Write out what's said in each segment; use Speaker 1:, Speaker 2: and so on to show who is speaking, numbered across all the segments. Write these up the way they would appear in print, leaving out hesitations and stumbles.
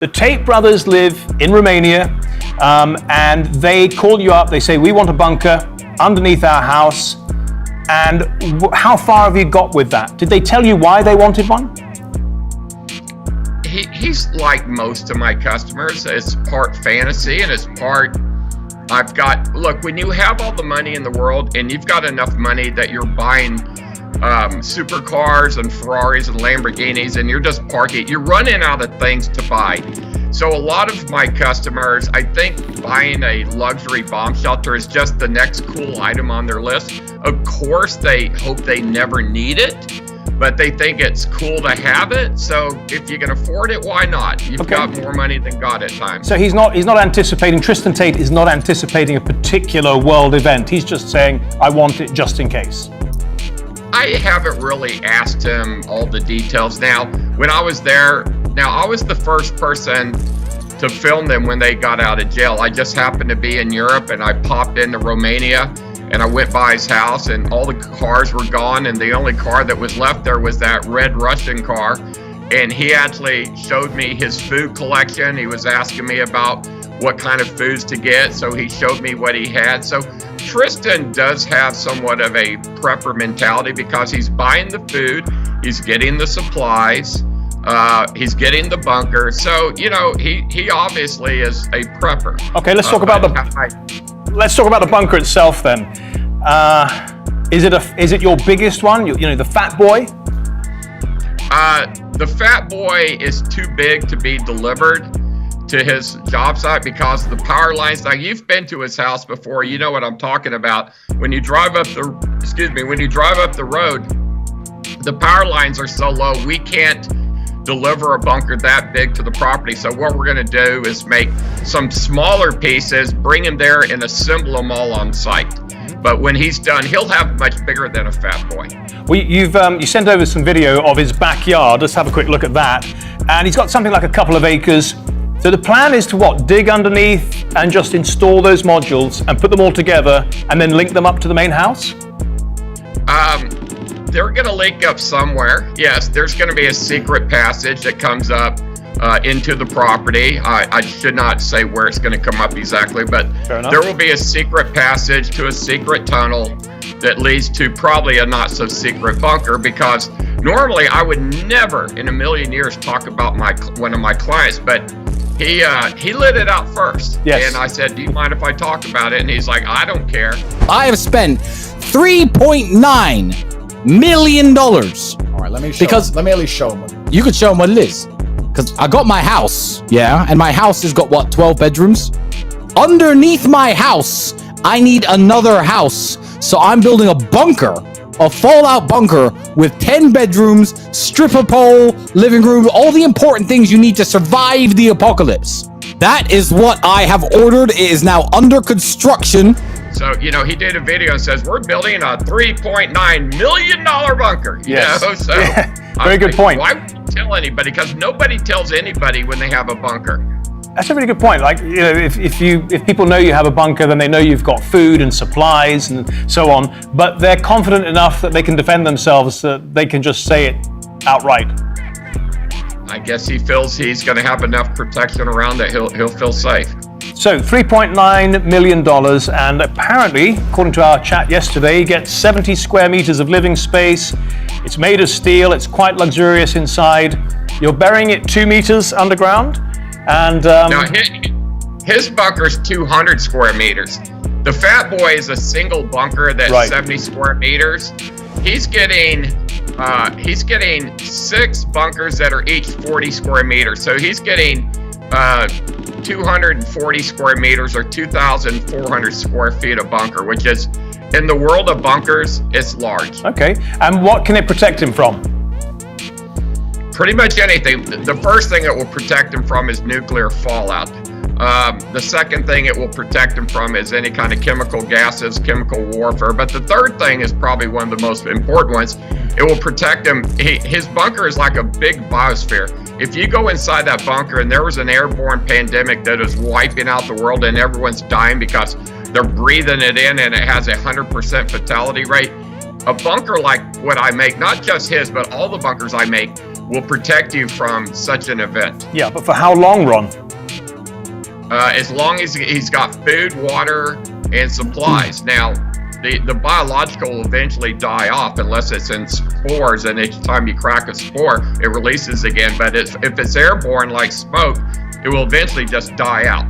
Speaker 1: The Tate brothers live in Romania, and they call you up. They say, we want a bunker underneath our house. And how far have you got with that? Did they tell you why they wanted one?
Speaker 2: He's like most of my customers. It's part fantasy and it's part, look, when you have all the money in the world and you've got enough money that you're buying supercars and Ferraris and Lamborghinis and you're just parking, you're running out of things to buy. So a lot of my customers, I think buying a luxury bomb shelter is just the next cool item on their list. Of course, they hope they never need it, but they think it's cool to have it. So if you can afford it, why not? You've got more money than God at times.
Speaker 1: So he's not anticipating, Tristan Tate is not anticipating a particular world event. He's just saying, I want it just in case.
Speaker 2: I haven't really asked him all the details. Now, when I was there, I was the first person to film them when they got out of jail. I just happened to be in Europe and I popped into Romania and I went by his house and all the cars were gone and the only car that was left there was that red Russian car. And he actually showed me his food collection. He was asking me about what kind of foods to get, so he showed me what he had. So Tristan does have somewhat of a prepper mentality because he's buying the food, he's getting the supplies, he's getting the bunker. So, you know, he obviously is a prepper.
Speaker 1: Okay, let's talk about the bunker itself then. Is it your biggest one? You know, the Fat Boy?
Speaker 2: The Fat Boy is too big to be delivered to his job site because the power lines. Now, you've been to his house before, you know what I'm talking about. When you drive up the road, the power lines are so low, we can't deliver a bunker that big to the property. So what we're going to do is make some smaller pieces, bring them there and assemble them all on site. But when he's done, he'll have much bigger than a Fat Boy.
Speaker 1: Well, you sent over some video of his backyard. Let's have a quick look at that. And he's got something like a couple of acres. So the plan is to what? Dig underneath and just install those modules and put them all together and then link them up to the main house?
Speaker 2: They're going to link up somewhere. Yes, there's going to be a secret passage that comes up into the property. I should not say where it's going to come up exactly, but there will be a secret passage to a secret tunnel that leads to probably a not so secret bunker, because normally I would never in a million years talk about one of my clients, but he lit it out first.
Speaker 1: Yes.
Speaker 2: And I said, do you mind if I talk about it? And he's like, I don't care.
Speaker 3: I have spent $3.9 million. All
Speaker 4: right, let me at least show him.
Speaker 3: You could show him what it is. Because I got my house, yeah, and my house has got, what, 12 bedrooms? Underneath my house, I need another house. So I'm building a bunker, a fallout bunker with 10 bedrooms, stripper pole, living room, all the important things you need to survive the apocalypse. That is what I have ordered. It is now under construction.
Speaker 2: So, you know, he did a video and says, we're building a $3.9 million bunker. You know? So
Speaker 1: yeah. Very good point.
Speaker 2: Why would you tell anybody? Because nobody tells anybody when they have a bunker.
Speaker 1: That's a really good point. Like, you know, if people know you have a bunker, then they know you've got food and supplies and so on, but they're confident enough that they can defend themselves, that they can just say it outright.
Speaker 2: I guess he feels he's going to have enough protection around that he'll feel safe.
Speaker 1: So $3.9 million, and apparently, according to our chat yesterday, he gets 70 square meters of living space. It's made of steel. It's quite luxurious inside. You're burying it 2 meters underground. And
Speaker 2: now his bunker's 200 square meters. The Fat Boy is a single bunker that's 70 square meters. He's getting 6 bunkers that are each 40 square meters. So he's getting 240 square meters or 2,400 square feet of bunker, which is, in the world of bunkers, it's large.
Speaker 1: Okay, and what can it protect him from?
Speaker 2: Pretty much anything. The first thing it will protect him from is nuclear fallout. The second thing it will protect him from is any kind of chemical gases, chemical warfare. But the third thing is probably one of the most important ones. It will protect him. His bunker is like a big biosphere. If you go inside that bunker and there was an airborne pandemic that is wiping out the world and everyone's dying because they're breathing it in and it has a 100% fatality rate, a bunker like what I make, not just his, but all the bunkers I make, will protect you from such an event.
Speaker 1: Yeah, but for how long, Ron?
Speaker 2: As long as he's got food, water, and supplies. Now, the biological will eventually die off unless it's in spores, and each time you crack a spore, it releases again. But if it's airborne like smoke, it will eventually just die out.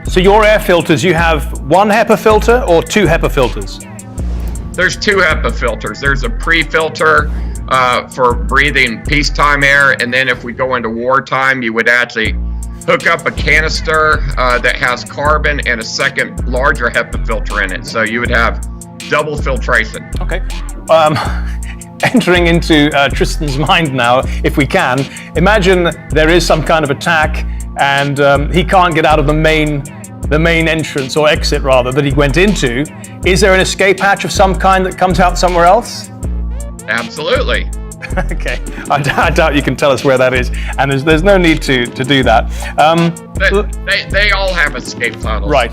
Speaker 1: So your air filters, you have one HEPA filter or two HEPA filters?
Speaker 2: There's two HEPA filters. There's a pre-filter for breathing peacetime air, and then if we go into wartime, you would actually hook up a canister that has carbon and a second larger HEPA filter in it. So you would have double filtration.
Speaker 1: Okay. Entering into Tristan's mind now, if we can, imagine there is some kind of attack and he can't get out of the main entrance or exit rather that he went into. Is there an escape hatch of some kind that comes out somewhere else?
Speaker 2: Absolutely.
Speaker 1: Okay, I doubt you can tell us where that is, and there's no need to do that.
Speaker 2: They all have escape tunnels.
Speaker 1: Right.